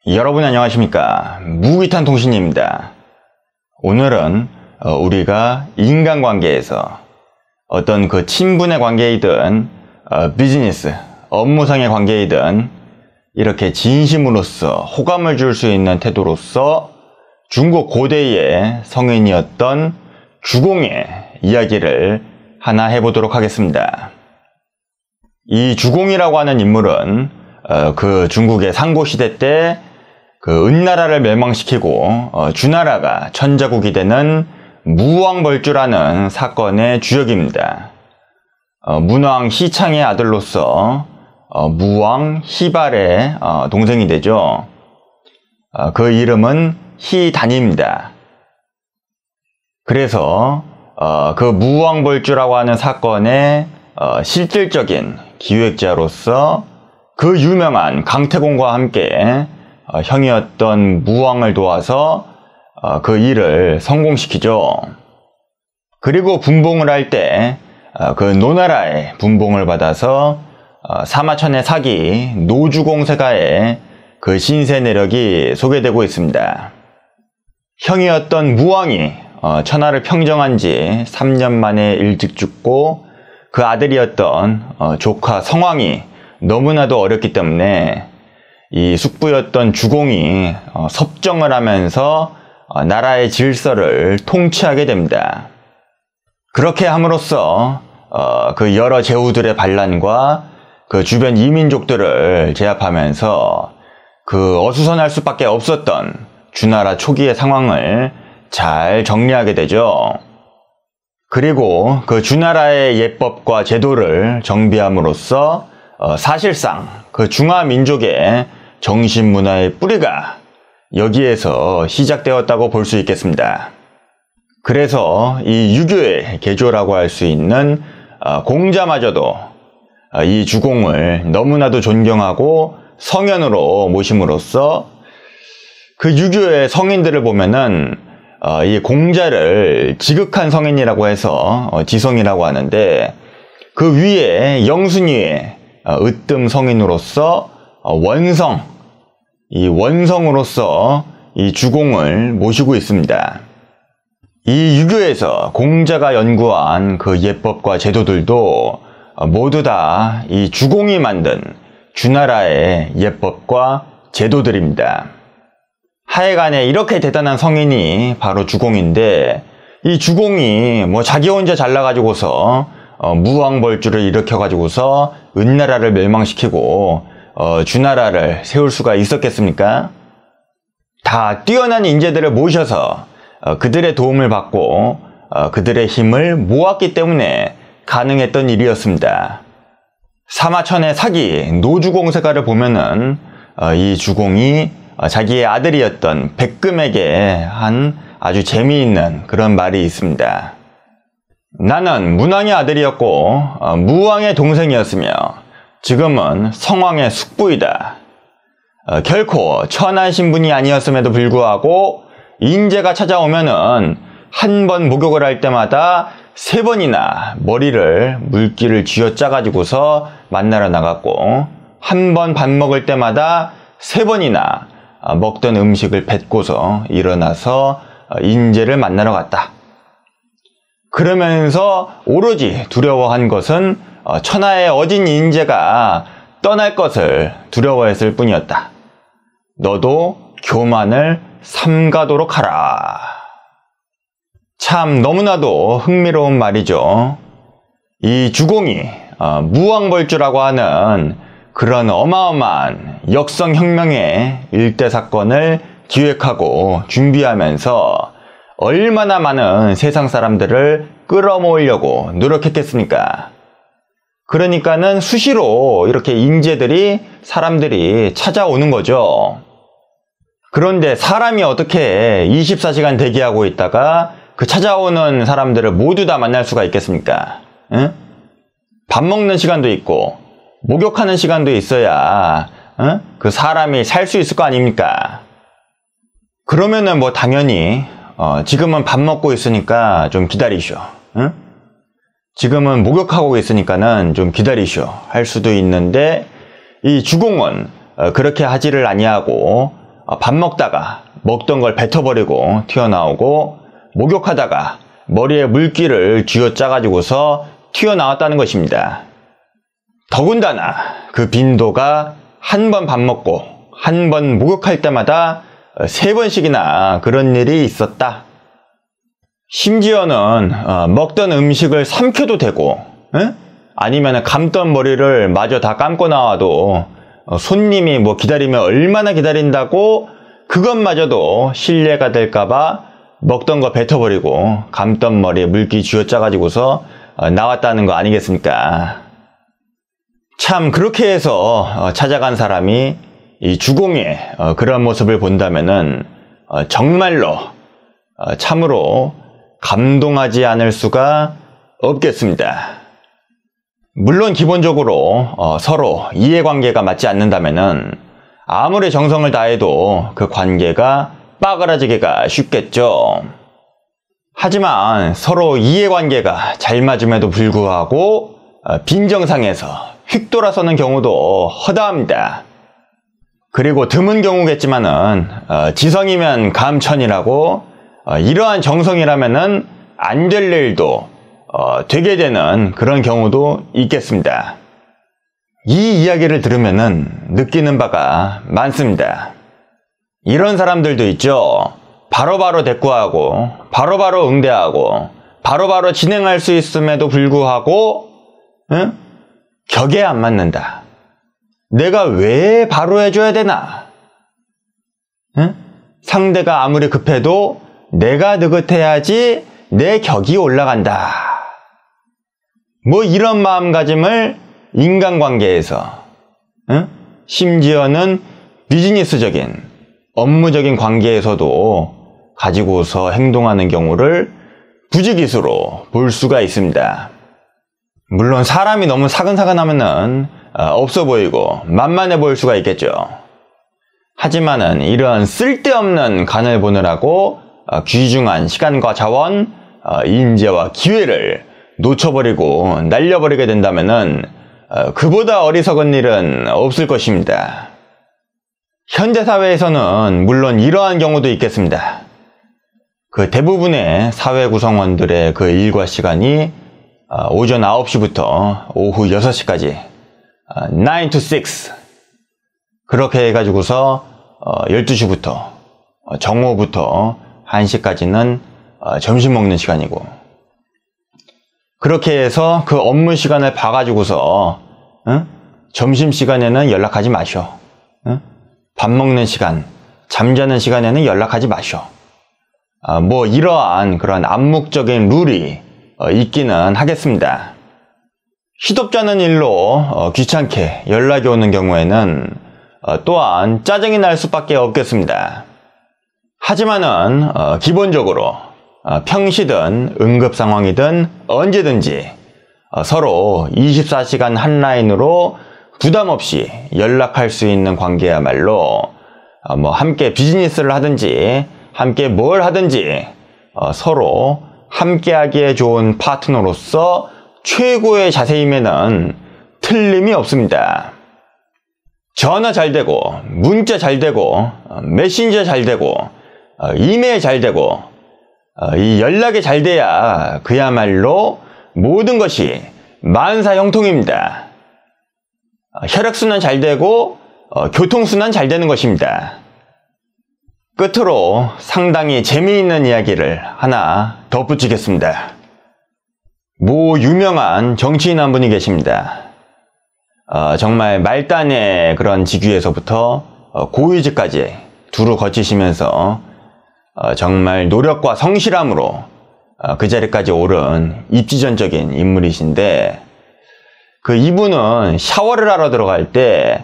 여러분 안녕하십니까? 무기탄 통신입니다. 오늘은 우리가 인간관계에서 어떤 그 친분의 관계이든 비즈니스, 업무상의 관계이든 이렇게 진심으로서 호감을 줄 수 있는 태도로서 중국 고대의 성인이었던 주공의 이야기를 하나 해보도록 하겠습니다. 이 주공이라고 하는 인물은 그 중국의 상고시대 때 그 은나라를 멸망시키고 주나라가 천자국이 되는 무왕벌주라는 사건의 주역입니다. 문왕 희창의 아들로서 무왕 희발의 동생이 되죠. 그 이름은 희단입니다. 그래서 그 무왕벌주라고 하는 사건의 실질적인 기획자로서 그 유명한 강태공과 함께 형이었던 무왕을 도와서 그 일을 성공시키죠. 그리고 분봉을 할 때 그 노나라의 분봉을 받아서 사마천의 사기 노주공세가의 그 신세 내력이 소개되고 있습니다. 형이었던 무왕이 천하를 평정한 지 3년 만에 일찍 죽고 그 아들이었던 조카 성왕이 너무나도 어렸기 때문에 이 숙부였던 주공이 섭정을 하면서 나라의 질서를 통치하게 됩니다. 그렇게 함으로써 그 여러 제후들의 반란과 그 주변 이민족들을 제압하면서 그 어수선할 수밖에 없었던 주나라 초기의 상황을 잘 정리하게 되죠. 그리고 그 주나라의 예법과 제도를 정비함으로써 사실상 그 중화민족의 정신문화의 뿌리가 여기에서 시작되었다고 볼 수 있겠습니다. 그래서 이 유교의 개조라고 할 수 있는 공자마저도 이 주공을 너무나도 존경하고 성현으로 모심으로써 그 유교의 성인들을 보면은 이 공자를 지극한 성인이라고 해서 지성이라고 하는데 그 위에 영순위에 으뜸 성인으로서 원성, 이 원성으로서 이 주공을 모시고 있습니다. 이 유교에서 공자가 연구한 그 예법과 제도들도 모두 다 이 주공이 만든 주나라의 예법과 제도들입니다. 하여간에 이렇게 대단한 성인이 바로 주공인데 이 주공이 뭐 자기 혼자 잘나가지고서 무왕벌주를 일으켜가지고서 은나라를 멸망시키고 주나라를 세울 수가 있었겠습니까? 다 뛰어난 인재들을 모셔서 그들의 도움을 받고 그들의 힘을 모았기 때문에 가능했던 일이었습니다. 사마천의 사기 노주공세가를 보면은 이 주공이 자기의 아들이었던 백금에게 한 아주 재미있는 그런 말이 있습니다. 나는 문왕의 아들이었고 무왕의 동생이었으며 지금은 성왕의 숙부이다. 결코 천한 신분이 아니었음에도 불구하고 인재가 찾아오면은 한 번 목욕을 할 때마다 3번이나 머리를 물기를 쥐어짜가지고서 만나러 나갔고 한 번 밥 먹을 때마다 3번이나 먹던 음식을 뱉고서 일어나서 인재를 만나러 갔다. 그러면서 오로지 두려워한 것은 천하의 어진 인재가 떠날 것을 두려워했을 뿐이었다. 너도 교만을 삼가도록 하라. 참 너무나도 흥미로운 말이죠. 이 주공이 무왕벌주라고 하는 그런 어마어마한 역성혁명의 일대 사건을 기획하고 준비하면서 얼마나 많은 세상 사람들을 끌어모으려고 노력했겠습니까? 그러니까는 수시로 이렇게 인재들이 사람들이 찾아오는 거죠. 그런데 사람이 어떻게 24시간 대기하고 있다가 그 찾아오는 사람들을 모두 다 만날 수가 있겠습니까? 응? 밥 먹는 시간도 있고 목욕하는 시간도 있어야 그 사람이 살 수 있을 거 아닙니까? 그러면은 뭐 당연히 지금은 밥 먹고 있으니까 좀 기다리쇼. 응? 지금은 목욕하고 있으니까는 좀 기다리쇼 할 수도 있는데 이 주공은 그렇게 하지를 아니하고 밥 먹다가 먹던 걸 뱉어버리고 튀어나오고, 목욕하다가 머리에 물기를 쥐어짜가지고서 튀어나왔다는 것입니다. 더군다나 그 빈도가 한 번 밥 먹고 한 번 목욕할 때마다 3번씩이나 그런 일이 있었다. 심지어는 먹던 음식을 삼켜도 되고, 아니면 감던 머리를 마저 다 감고 나와도 손님이 뭐 기다리면 얼마나 기다린다고 그것마저도 실례가 될까봐 먹던 거 뱉어버리고 감던 머리에 물기 쥐어짜가지고서 나왔다는 거 아니겠습니까? 참 그렇게 해서 찾아간 사람이 이 주공의 그런 모습을 본다면은 정말로 참으로 감동하지 않을 수가 없겠습니다. 물론 기본적으로 서로 이해관계가 맞지 않는다면은 아무리 정성을 다해도 그 관계가 빠그라지기가 쉽겠죠. 하지만 서로 이해관계가 잘 맞음에도 불구하고 빈정상에서 휙 돌아서는 경우도 허다합니다. 그리고 드문 경우겠지만은 지성이면 감천이라고 이러한 정성이라면은 안 될 일도 되게 되는 그런 경우도 있겠습니다. 이 이야기를 들으면은 느끼는 바가 많습니다. 이런 사람들도 있죠. 바로바로 대꾸하고 바로바로 응대하고 바로바로 진행할 수 있음에도 불구하고 격에 안 맞는다. 내가 왜 바로 해줘야 되나? 상대가 아무리 급해도 내가 느긋해야지 내 격이 올라간다. 뭐 이런 마음가짐을 인간관계에서, 심지어는 비즈니스적인 업무적인 관계에서도 가지고서 행동하는 경우를 부지기수로 볼 수가 있습니다. 물론 사람이 너무 사근사근하면은 없어 보이고 만만해 보일 수가 있겠죠. 하지만은 이런 쓸데없는 간을 보느라고 귀중한 시간과 자원, 인재와 기회를 놓쳐버리고 날려버리게 된다면은 그보다 어리석은 일은 없을 것입니다. 현대 사회에서는 물론 이러한 경우도 있겠습니다. 그 대부분의 사회 구성원들의 그 일과 시간이 오전 9시부터 오후 6시까지 9 to 6 그렇게 해가지고서 12시부터 정오부터 1시까지는 점심 먹는 시간이고, 그렇게 해서 그 업무 시간을 봐가지고서 점심시간에는 연락하지 마셔. 밥 먹는 시간, 잠자는 시간에는 연락하지 마셔. 뭐 이러한 그런 암묵적인 룰이 있기는 하겠습니다. 시덥지 않은 일로 귀찮게 연락이 오는 경우에는 또한 짜증이 날 수밖에 없겠습니다. 하지만은 기본적으로 평시든 응급상황이든 언제든지 서로 24시간 한 라인으로 부담없이 연락할 수 있는 관계야말로 뭐 함께 비즈니스를 하든지 함께 뭘 하든지 서로 함께하기에 좋은 파트너로서 최고의 자세임에는 틀림이 없습니다. 전화 잘 되고 문자 잘 되고 메신저 잘 되고 이메일 잘 되고 이 연락이 잘 돼야 그야말로 모든 것이 만사형통입니다. 혈액순환 잘 되고 교통순환 잘 되는 것입니다. 끝으로 상당히 재미있는 이야기를 하나 덧붙이겠습니다. 모 유명한 정치인 한 분이 계십니다. 정말 말단의 그런 직위에서부터 고위직까지 두루 거치시면서 정말 노력과 성실함으로 그 자리까지 오른 입지전적인 인물이신데, 그 이분은 샤워를 하러 들어갈 때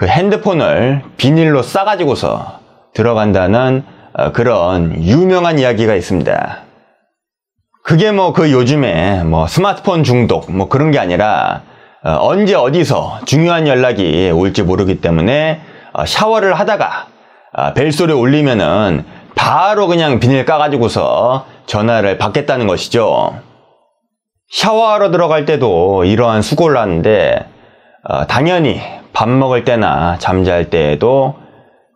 그 핸드폰을 비닐로 싸가지고서 들어간다는 그런 유명한 이야기가 있습니다. 그게 뭐 그 요즘에 뭐 스마트폰 중독 뭐 그런 게 아니라 언제 어디서 중요한 연락이 올지 모르기 때문에 샤워를 하다가 벨소리 울리면은 바로 그냥 비닐 까가지고서 전화를 받겠다는 것이죠. 샤워하러 들어갈 때도 이러한 수고를 하는데 당연히 밥 먹을 때나 잠잘 때에도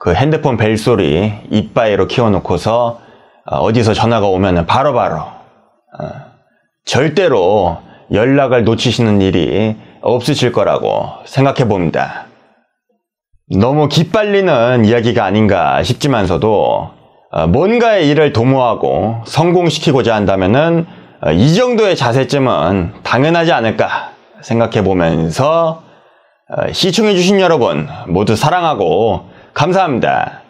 그 핸드폰 벨소리 이빠이로 키워놓고서 어디서 전화가 오면 바로바로 절대로 연락을 놓치시는 일이 없으실 거라고 생각해 봅니다. 너무 기빨리는 이야기가 아닌가 싶지만서도 뭔가의 일을 도모하고 성공시키고자 한다면은 이 정도의 자세쯤은 당연하지 않을까 생각해 보면서 시청해 주신 여러분 모두 사랑하고 감사합니다.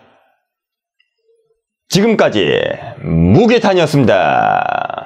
지금까지 무게탄이었습니다.